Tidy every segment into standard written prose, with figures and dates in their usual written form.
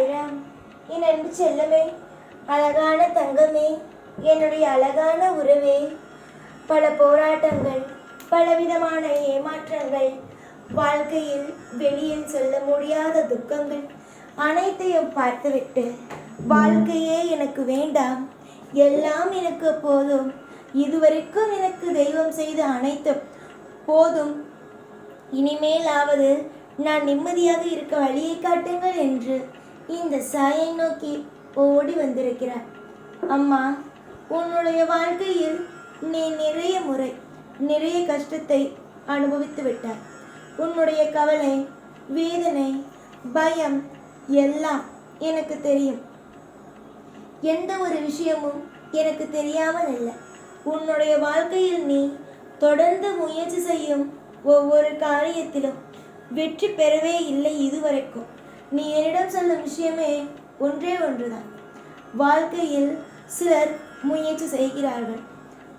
சாய்ராம். என் அன்பு செல்லமே, அழகான தங்கமே, என்னுடைய அழகான உறவே, பல போராட்டங்கள், பலவிதமான ஏமாற்றங்கள், வாழ்க்கையில் வெளியில் சொல்ல முடியாத துக்கங்கள் அனைத்தையும் பார்த்துவிட்டு வாழ்க்கையே எனக்கு வேண்டாம், எல்லாம் எனக்கு போதும், இதுவரைக்கும் எனக்கு தெய்வம் செய்த அனைத்தும் போதும், இனிமேலாவது நான் நிம்மதியாக இருக்க வழியை காட்டுங்கள் என்று இந்த சாயை நோக்கி ஓடி வந்திருக்கிறார். அம்மா, உன்னுடைய வாழ்க்கையில் நீ நிறைய முறை நிறைய கஷ்டத்தை அனுபவித்து விட்டார். உன்னுடைய கவலை, வேதனை, பயம் எல்லாம் எனக்கு தெரியும். எந்த ஒரு விஷயமும் எனக்கு தெரியாமல் இல்லை. உன்னுடைய வாழ்க்கையில் நீ தொடர்ந்து முயற்சி செய்யும் ஒவ்வொரு காரியத்திலும் வெற்றி பெறவே இல்லை இதுவரைக்கும். நீ என்னிடம் சொல்லும் விஷயமே ஒன்றே ஒன்றுதான். வாழ்க்கையில் சிலர் முயற்சி செய்கிறார்கள்,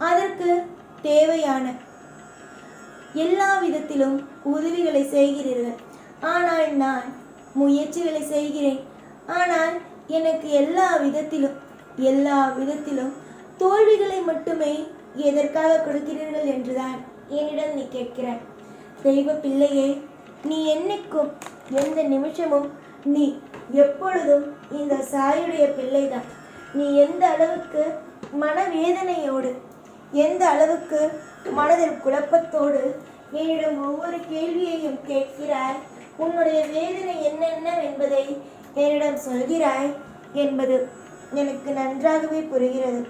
அதற்கு தேவையான எல்லா விதத்திலும் உதவிகளை செய்கிறீர்கள். ஆனால் நான் முயற்சிகளை செய்கிறேன், ஆனால் எனக்கு எல்லா விதத்திலும் தோல்விகளை மட்டுமே எதற்காக கொடுக்கிறீர்கள் என்றுதான் என்னிடம் நீ கேட்கிறாய். தெய்வ பிள்ளையே, நீ என்னைக்கும் எந்த நிமிஷமும் நீ எப்பொழுதும் இந்த சாயுடைய பிள்ளைதான். நீ எந்த அளவுக்கு மனவேதனையோடு, எந்த அளவுக்கு மனதில் குழப்பத்தோடு என்னிடம் ஒவ்வொரு கேள்வியையும் கேட்கிறாய், உன்னுடைய வேதனை என்னென்ன என்பதை என்னிடம் சொல்கிறாய் என்பது எனக்கு நன்றாகவே புரிகிறது.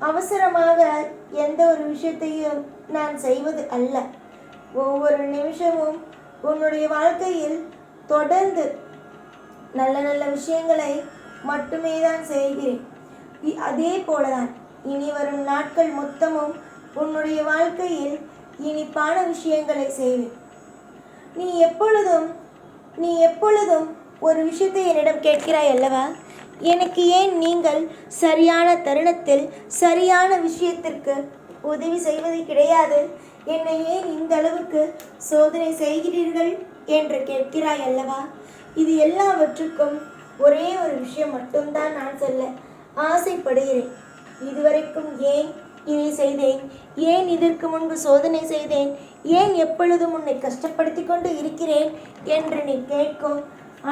அவசரமாக எந்த ஒரு விஷயத்தையும் நான் செய்வது அல்ல. ஒவ்வொரு நிமிஷமும் உன்னுடைய வாழ்க்கையில் தொடர்ந்து நல்ல நல்ல விஷயங்களை மட்டுமே தான் செய்கிறேன். அதே போலதான் இனி வரும் நாட்கள் மொத்தமும் உன்னுடைய வாழ்க்கையில் இனிப்பான விஷயங்களை செய்வேன். நீ எப்பொழுதும் ஒரு விஷயத்தை என்னிடம் கேட்கிறாய் அல்லவா? எனக்கு ஏன் நீங்கள் சரியான தருணத்தில் சரியான விஷயத்திற்கு உதவி செய்வது கிடையாது, என்னை ஏன் இந்த அளவுக்கு சோதனை செய்கிறீர்கள் என்று கேட்கிறாய் அல்லவா? இது எல்லாவற்றுக்கும் ஒரே ஒரு விஷயம் மட்டும்தான் நான் சொல்ல ஆசைப்படுகிறேன். இதுவரைக்கும் ஏன் இதை செய்தேன், ஏன் இதற்கு முன்பு சோதனை செய்தேன், ஏன் எப்பொழுதும் உன்னை கஷ்டப்படுத்தி கொண்டு இருக்கிறேன் என்று நீ கேட்கும்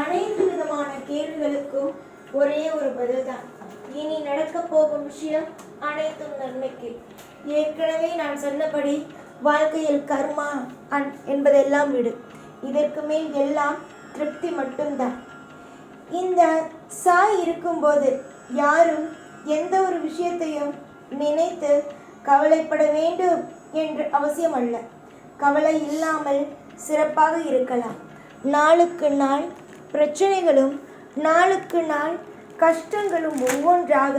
அனைத்து விதமான கேள்விகளுக்கும் ஒரே ஒரு பதில்தான். இனி நடக்கப் போகும் விஷயம் அனைத்தும் நன்மைக்கு. ஏற்கனவே நான் சொன்னபடி வாழ்க்கையில் கர்மா என்பதெல்லாம் விடு. இதற்கு மேல் எல்லாம் திருப்தி மட்டும்தான். இந்த சாய் இருக்கும்போது யாரும் எந்த ஒரு விஷயத்தையும் நினைத்து கவலைப்பட வேண்டும் என்று அவசியம் அல்ல. கவலை இல்லாமல் சிறப்பாக இருக்கலாம். நாளுக்கு நாள் பிரச்சனைகளும், நாளுக்கு நாள் கஷ்டங்களும் ஒவ்வொன்றாக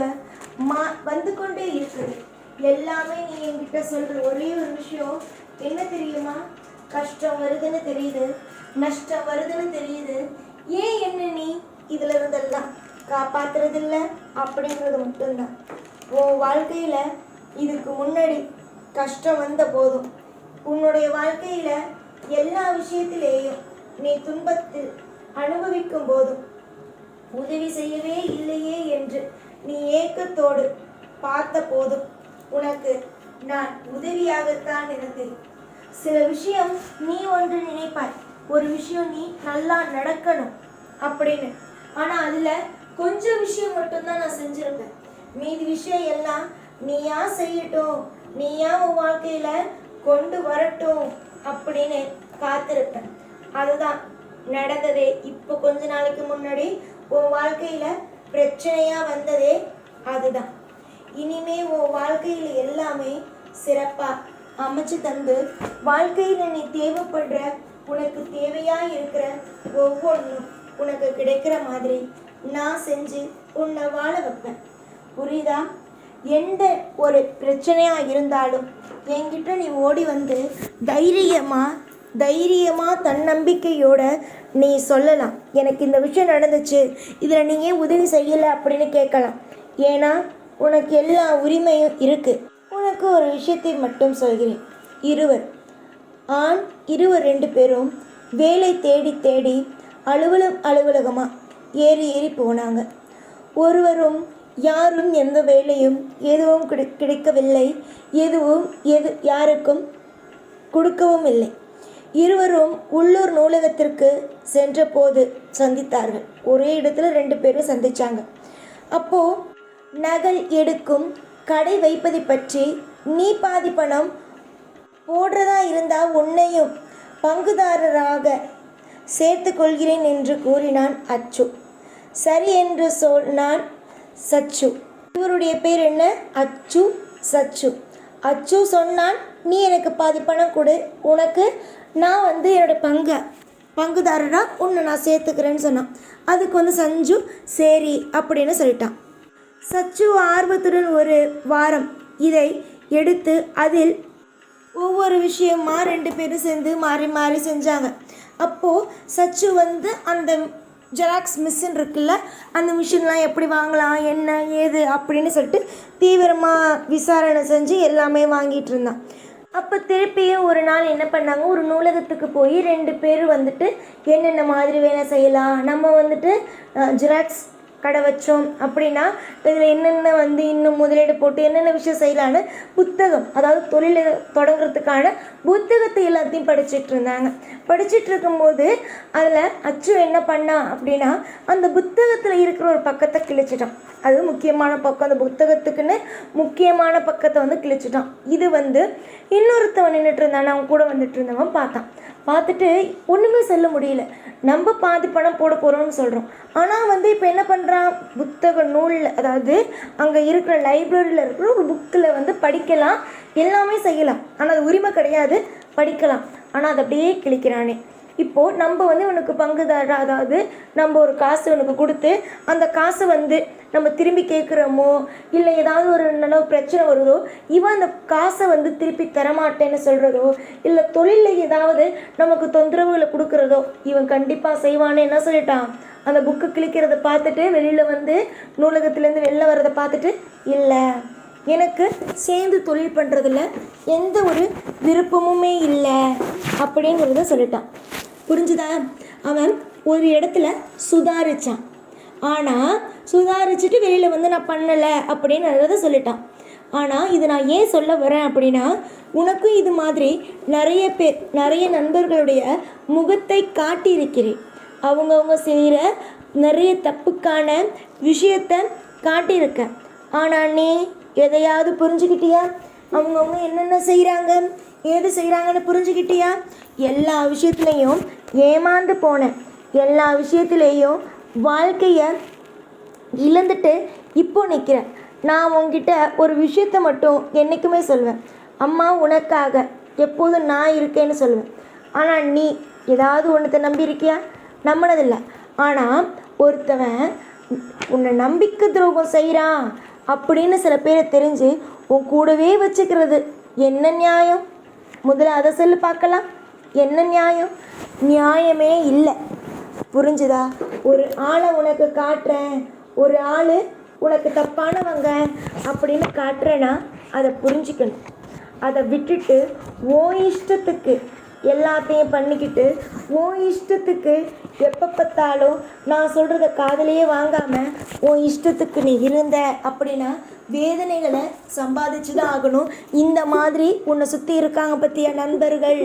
வந்து கொண்டே இருக்குது. எல்லாமே நீ என்கிட்ட சொல்கிற ஒரே ஒரு விஷயம் என்ன தெரியுமா? கஷ்டம் வருதுன்னு தெரியுது, நஷ்டம் வருதுன்னு தெரியுது, ஏன் என்ன நீ இதில் இருந்தெல்லாம் காப்பாற்றுறதில்ல அப்படிங்கிறது மட்டும்தான். உன் வாழ்க்கையில் இதுக்கு முன்னாடி கஷ்டம் வந்த போதும், உன்னுடைய வாழ்க்கையில் எல்லா விஷயத்திலேயும் நீ துன்பத்தில் அனுபவிக்கும் போதும் உதவி செய்யவே இல்லையே என்று நீ ஏக்கத்தோடு பார்த்த போதும் உனக்கு நான் உதவியாகத்தான் இருந்தேன். சில விஷயம் நீ ஒன்று நினைப்பாய், ஒரு விஷயம் நீ நல்லா நடக்கணும் அப்படின்னு, ஆனால் அதில் கொஞ்சம் விஷயம் மட்டும்தான் நான் செஞ்சுருப்பேன். மீதி விஷயம் எல்லாம் நீயா செய்யட்டும், நீயா உன் வாழ்க்கையில் கொண்டு வரட்டும் அப்படின்னு காத்திருப்பேன். அதுதான் நடந்ததே. இப்போ கொஞ்ச நாளைக்கு முன்னாடி உன் வாழ்க்கையில் பிரச்சனையாக வந்ததே அதுதான். இனிமே உன் வாழ்க்கையில் எல்லாமே சிறப்பாக அமைச்சு தந்து, வாழ்க்கையில் நீ தேவைப்படுற, உனக்கு தேவையாக இருக்கிற ஒவ்வொன்றும் உனக்கு கிடைக்கிற மாதிரி நான் செஞ்சு உன்னை வாழ வைப்பேன். புரியுதா? எந்த ஒரு பிரச்சனையாக இருந்தாலும் என்கிட்ட நீ ஓடி வந்து தைரியமாக தன்னம்பிக்கையோட நீ சொல்லலாம், எனக்கு இந்த விஷயம் நடந்துச்சு, இதில் நீ ஏன் உதவி செய்யலை அப்படின்னு கேட்கலாம். ஏன்னா உனக்கு எல்லா உரிமையும் இருக்குது. உனக்கு ஒரு விஷயத்தை மட்டும் சொல்கிறேன். இருவர் 2 பேரும் வேலை தேடி தேடி அலுவலகமாக ஏறி ஏறி போனாங்க. ஒருவரும் யாரும் எந்த வேலையும் எதுவும் கிடைக்கவில்லை, எதுவும் யாருக்கும் கொடுக்கவும் இல்லை. இருவரும் உள்ளூர் நூலகத்திற்கு சென்றபோது சந்தித்தார்கள். ஒரே இடத்துல 2 பேரும் சந்திச்சாங்க. அப்போது நகல் எடுக்கும் கடை வைப்பதை பற்றி, நீ பாதி பணம் போடுறதா இருந்தால் உன்னையும் பங்குதாரராக சேர்த்து கொள்கிறேன் என்று கூறினான் அச்சு. சரி என்று சொன்னான் சச்சு. இவருடைய பேர் என்ன? அச்சு, சச்சு. அச்சு சொன்னான், நீ எனக்கு பாதி பணம் கொடு, உனக்கு நான் என்னோட பங்குதாரராக உன்னை நான் சேர்த்துக்கிறேன்னு சொன்னான். அதுக்கு சஞ்சு சரி அப்படின்னு சொல்லிட்டான். சச்சு ஆர்வத்துடன் ஒரு வாரம் இதை எடுத்து அதில் ஒவ்வொரு விஷயமா 2 பேரும் சேர்ந்து மாறி மாறி செஞ்சாங்க. அப்போது சச்சு அந்த ஜெராக்ஸ் மிஷின் இருக்குல்ல, அந்த மிஷின்லாம் எப்படி வாங்கலாம், என்ன ஏது அப்படின்னு சொல்லிட்டு தீவிரமாக விசாரணை செஞ்சு எல்லாமே வாங்கிட்டு இருந்தான். அப்போ திருப்பியும் ஒரு நாள் என்ன பண்ணாங்க, ஒரு நூலகத்துக்கு போய் 2 பேர் என்னென்ன மாதிரி வேலை செய்யலாம், நம்ம ஜெராக்ஸ் கடை வச்சோம் அப்படின்னா இதில் என்னென்ன இன்னும் முதலீடு போட்டு என்னென்ன விஷயம் செய்யலான்னு புத்தகம், அதாவது தொழிலை தொடங்குறதுக்கான புத்தகத்தை எல்லாத்தையும் படிச்சுட்டு இருந்தாங்க. படிச்சுட்டு இருக்கும்போது அதில் அச்சு என்ன பண்ணா அப்படின்னா, அந்த புத்தகத்தில் இருக்கிற ஒரு பக்கத்தை கிழிச்சிட்டான். அது முக்கியமான பக்கம், அந்த புத்தகத்துக்குன்னு முக்கியமான பக்கத்தை கிழிச்சிட்டான். இது இன்னொருத்தவன் நின்றுட்டு இருந்தான், அவன் கூட இருந்தவன் பார்த்தான். பார்த்துட்டு ஒன்றுமே சொல்ல முடியல. நம்ம பாதி பணம் போட போகிறோம்னு சொல்கிறோம், ஆனால் இப்போ என்ன பண்ணுறான், புத்தக நூலில், அதாவது அங்கே இருக்கிற லைப்ரரியில் இருக்கிற ஒரு புக்கில் படிக்கலாம், எல்லாமே செய்யலாம், ஆனால் அது உரிமை கிடையாது, படிக்கலாம், ஆனால் அதை அப்படியே கிழிக்கிறானே. இப்போது நம்ம இவனுக்கு பங்குதாரர், அதாவது நம்ம ஒரு காசு இவனுக்கு கொடுத்து அந்த காசை நம்ம திரும்பி கேட்குறோமோ, இல்லை ஏதாவது ஒரு நல்ல பிரச்சனை வருதோ, இவன் அந்த காசை திருப்பி தரமாட்டேன்னு சொல்கிறதோ, இல்லை தொழிலில் ஏதாவது நமக்கு தொந்தரவுகளை கொடுக்குறதோ இவன் கண்டிப்பாக செய்வான்னு என்ன சொல்லிட்டான். அந்த புக்கு கிழிக்கிறத பார்த்துட்டு வெளியில் நூலகத்துலேருந்து வெளில வர்றதை பார்த்துட்டு, இல்லை எனக்கு சேர்ந்து தொழில் பண்ணுறதுல எந்த ஒரு விருப்பமுமே இல்லை அப்படிங்கிறத சொல்லிட்டான். புரிஞ்சுதா? அவன் ஒரு இடத்துல சுதாரித்தான், ஆனால் சுதாரிச்சுட்டு வெளியில் நான் பண்ணலை அப்படின்னு சொல்லிட்டான். ஆனால் இது நான் ஏன் சொல்ல வரேன் அப்படின்னா, உனக்கும் இது மாதிரி நிறைய நண்பர்களுடைய முகத்தை காட்டியிருக்கிறேன். அவங்கவுங்க செய்கிற நிறைய தப்புக்கான விஷயத்தை காட்டியிருக்கேன். ஆனால் நீ எதையாவது புரிஞ்சுக்கிட்டியா? அவங்கவுங்க என்னென்ன செய்கிறாங்க, ஏது செய்கிறாங்கன்னு புரிஞ்சுக்கிட்டியா? எல்லா விஷயத்துலேயும் ஏமாந்து போனேன், எல்லா விஷயத்துலேயும் வாழ்க்கையை இழந்துட்டு இப்போ நிற்கிறேன். நான் உங்ககிட்ட ஒரு விஷயத்தை மட்டும் என்றைக்குமே சொல்வேன், அம்மா உனக்காக எப்போதும் நான் இருக்கேன்னு சொல்லுவேன். ஆனால் நீ ஏதாவது ஒன்றத்தை நம்பியிருக்கியா? நம்பினதில்லை. ஆனால் ஒருத்தவன் உன்னை நம்பிக்கை துரோகம் செய்கிறான் அப்படின்னு சில பேரை தெரிஞ்சு உன் கூடவே வச்சுக்கிறது என்ன நியாயம்? முதல்ல அதை சொல்லி பார்க்கலாம். என்ன நியாயம்? நியாயமே இல்லை. புரிஞ்சுதா? ஒரு ஆளை உனக்கு காட்டுறேன், ஒரு ஆள் உனக்கு தப்பானவங்க அப்படின்னு காட்டுறேன்னா அதை புரிஞ்சுக்கணும். அதை விட்டுட்டு ஓ இஷ்டத்துக்கு எல்லாத்தையும் பண்ணிக்கிட்டு ஓ இஷ்டத்துக்கு எப்போ பார்த்தாலும் நான் சொல்கிறத காதலையே வாங்காமல் உன் இஷ்டத்துக்கு நீ இருந்த அப்படின்னா வேதனைகளை சம்பாதிச்சு தான் ஆகணும். இந்த மாதிரி உன்னை சுற்றி இருக்காங்க பற்றியா, நண்பர்கள்,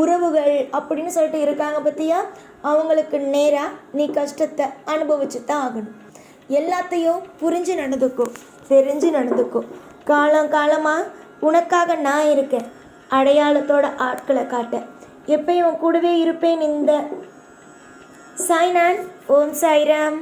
உறவுகள் அப்படின்னு சொல்லிட்டு இருக்காங்க பற்றியா, அவங்களுக்கு நேராக நீ கஷ்டத்தை அனுபவிச்சு தான் ஆகணும். எல்லாத்தையும் புரிஞ்சு நடந்துக்கோ, தெரிஞ்சு நடந்துக்கோ. காலமாக உனக்காக நான் இருக்கேன், அடையாளத்தோட ஆட்களை காட்ட எப்பயும் கூடவே இருப்பேன். இந்த சாய்நான். ஓம் சாய்ராம்.